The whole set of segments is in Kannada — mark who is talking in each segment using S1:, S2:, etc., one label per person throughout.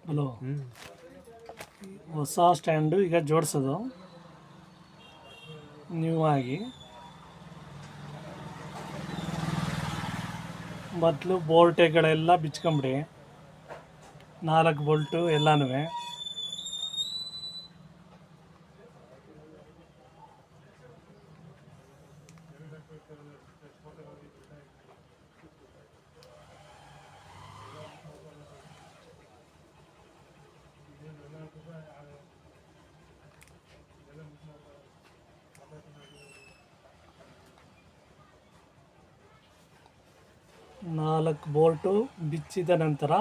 S1: ಹಲೋ, ಹೊಸ ಸ್ಟ್ಯಾಂಡು ಈಗ ಜೋಡಿಸೋದು ನ್ಯೂ ಆಗಿ. ಮೊದಲು ಬೋಲ್ಟುಗಳೆಲ್ಲ ಬಿಚ್ಕೊಂಬಿಡಿ, 4 ಬೋಲ್ಟು ಎಲ್ಲನೂ. ನಾಲ್ಕು ಬೋಲ್ಟು ಬಿಚ್ಚಿದ ನಂತರ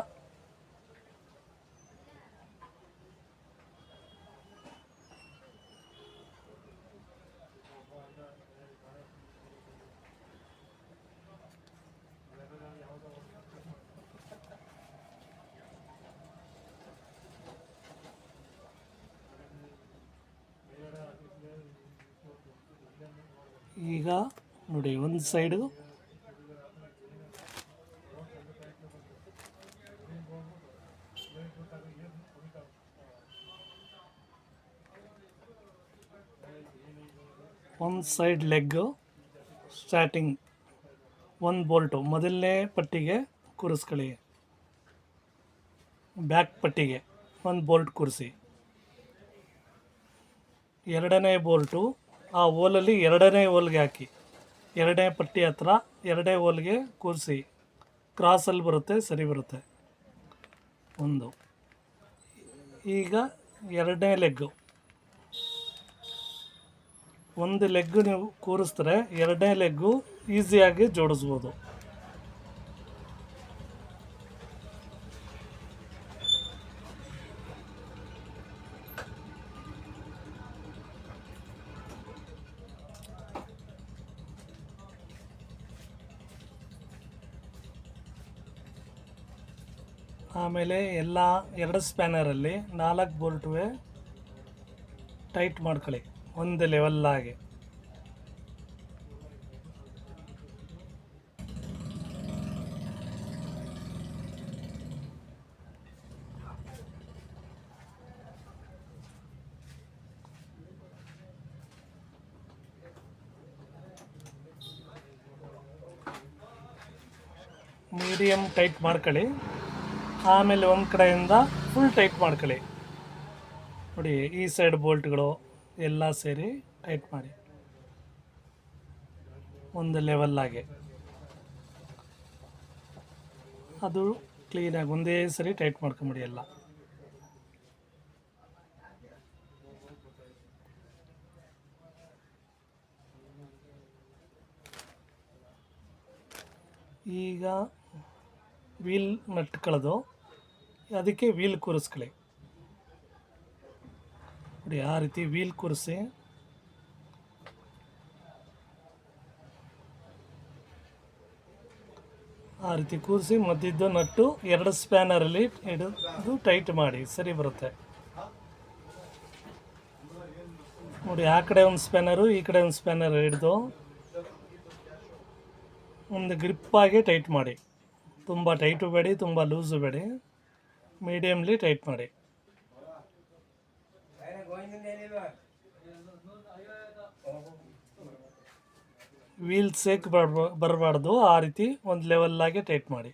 S1: ಈಗ ನೋಡಿ, ಒಂದು ಸೈಡು ಒಂದು ಸೈಡ್ ಲೆಗ್ಗು ಸ್ಟಾರ್ಟಿಂಗ್ ಒಂದು ಬೋಲ್ಟು ಮೊದಲನೇ ಪಟ್ಟಿಗೆ ಕೂರಿಸ್ಕೊಳ್ಳಿ, ಬ್ಯಾಕ್ ಪಟ್ಟಿಗೆ ಒಂದು ಬೋಲ್ಟ್ ಕೂರಿಸಿ. ಎರಡನೇ ಬೋಲ್ಟು ಆ ಹೋಲಲ್ಲಿ ಎರಡನೇ ಹೋಲ್ಗೆ ಹಾಕಿ, ಎರಡನೇ ಪಟ್ಟಿ ಹತ್ರ ಎರಡನೇ ಹೋಲ್ಗೆ ಕೂರಿಸಿ. ಕ್ರಾಸಲ್ಲಿ ಬರುತ್ತೆ, ಸರಿ ಬರುತ್ತೆ. ಒಂದು ಈಗ ಎರಡನೇ ಲೆಗ್ಗು, ಒಂದು ಲೆಗ್ಗು ನೀವು ಕೂರಿಸಿದ್ರೆ ಎರಡನೇ ಲೆಗ್ಗು ಈಸಿಯಾಗಿ ಜೋಡಿಸ್ಬೋದು. ಆಮೇಲೆ ಎಲ್ಲ 2 ಸ್ಪ್ಯಾನರಲ್ಲಿ 4 ಬೋಲ್ಟುವೆ ಟೈಟ್ ಮಾಡ್ಕೊಳ್ಳಿ ಒಂದು ಲೆವೆಲ್ಲಾಗಿ. ಮೀಡಿಯಮ್ ಟೈಟ್ ಮಾಡ್ಕೊಳ್ಳಿ, ಆಮೇಲೆ ಒಂದು ಕಡೆಯಿಂದ ಫುಲ್ ಟೈಟ್ ಮಾಡ್ಕೊಳ್ಳಿ. ನೋಡಿ, ಈ ಸೈಡ್ ಬೋಲ್ಟ್ಗಳು ಎಲ್ಲ ಸೇರಿ ಟೈಟ್ ಮಾಡಿ ಒಂದು ಲೆವೆಲ್ಲಾಗಿ. ಅದು ಕ್ಲೀನಾಗಿ ಒಂದೇ ಸರಿ ಟೈಟ್ ಮಾಡ್ಕೊಂಬಿಡಿ ಎಲ್ಲ. ಈಗ ವೀಲ್ ನಟ್ಕೊಳ್ಳೋದು, ಅದಕ್ಕೆ ವೀಲ್ ಕೂರಿಸ್ಕೊಳ್ಳಿ. ನೋಡಿ, ಆ ರೀತಿ ವೀಲ್ ಕೂರಿಸಿ ಮಧ್ಯದ್ದು ನಟ್ಟು 2 ಸ್ಪ್ಯಾನರಲ್ಲಿ ಹಿಡಿದು ಟೈಟ್ ಮಾಡಿ, ಸರಿ ಬರುತ್ತೆ. ನೋಡಿ, ಆ ಕಡೆ ಒಂದು ಸ್ಪ್ಯಾನರು, ಈ ಕಡೆ ಒಂದು ಸ್ಪ್ಯಾನರ್ ಹಿಡಿದು ಒಂದು ಗ್ರಿಪ್ಪಾಗಿ ಟೈಟ್ ಮಾಡಿ. ತುಂಬ ಟೈಟು ಬೇಡಿ, ತುಂಬ ಲೂಸು ಬೇಡಿ, ಮೀಡಿಯಮ್ಲಿ ಟೈಟ್ ಮಾಡಿ. ವೀಲ್ ಸೇಕ್ ಬರಬಾರ್ದು, ಆ ರೀತಿ ಒಂದು ಲೆವೆಲ್ಲಾಗಿ ಟೈಟ್ ಮಾಡಿ.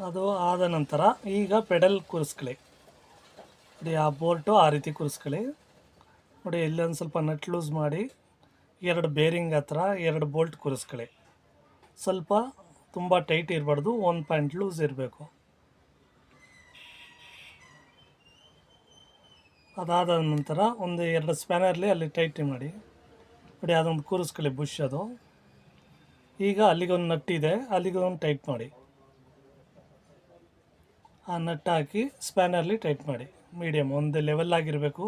S1: ಅದು ಆದ ನಂತರ ಈಗ ಪೆಡಲ್ ಕೂರಿಸ್ಕೊಳ್ಳಿ. ನೋಡಿ, ಆ ಬೋಲ್ಟು ಆ ರೀತಿ ಕೂರಿಸ್ಕೊಳ್ಳಿ. ನೋಡಿ, ಇಲ್ಲೊಂದು ಸ್ವಲ್ಪ ನಟ್ ಲೂಸ್ ಮಾಡಿ 2 ಬೇರಿಂಗ್ ಹತ್ರ 2 ಬೋಲ್ಟ್ ಕೂರಿಸ್ಕೊಳ್ಳಿ. ಸ್ವಲ್ಪ ತುಂಬ ಟೈಟ್ ಇರಬಾರ್ದು, 1 ಪಾಯಿಂಟ್ ಲೂಸ್ ಇರಬೇಕು. ಅದಾದ ನಂತರ ಒಂದು 2 ಸ್ಪ್ಯಾನರ್ಲಿ ಅಲ್ಲಿ ಟೈಟ್ ಮಾಡಿ. ನೋಡಿ, ಅದೊಂದು ಕೂರಿಸ್ಕೊಳ್ಳಿ, ಬುಷ್ ಅದು. ಈಗ ಅಲ್ಲಿಗೊಂದು ನಟ್ಟಿದೆ, ಅಲ್ಲಿಗೊಂದು ಟೈಟ್ ಮಾಡಿ. ಆ ನಟ್ ಹಾಕಿ ಸ್ಪ್ಯಾನರ್ಲಿ ಟೈಟ್ ಮಾಡಿ, ಮೀಡಿಯಮ್ ಒಂದು ಲೆವೆಲ್ ಆಗಿರಬೇಕು.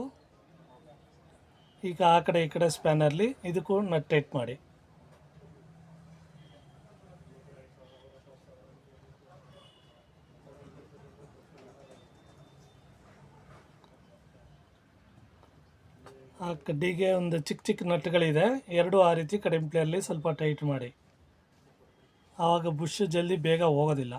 S1: ಈಗ ಆ ಕಡೆ ಈ ಕಡೆ ಸ್ಪ್ಯಾನರ್ಲಿ ಇದಕ್ಕೂ ನಟ್ ಟೈಟ್ ಮಾಡಿ. ಆ ಕಡ್ಡಿಗೆ ಒಂದು ಚಿಕ್ಕ ಚಿಕ್ಕ ನಟ್ಗಳಿದೆ, ಎರಡು ಆ ರೀತಿ ಕಡಿಮೆ ಪ್ಲೇಯಲ್ಲಿ ಸ್ವಲ್ಪ ಟೈಟ್ ಮಾಡಿ, ಆವಾಗ ಬುಷ್ ಜಲ್ದಿ ಬೇಗ ಹೋಗೋದಿಲ್ಲ.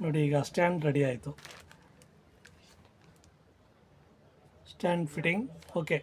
S1: ನೋಡಿ ಈಗ ಸ್ಟ್ಯಾಂಡ್ ರೆಡಿ ಆಯಿತು. Stand fitting okay.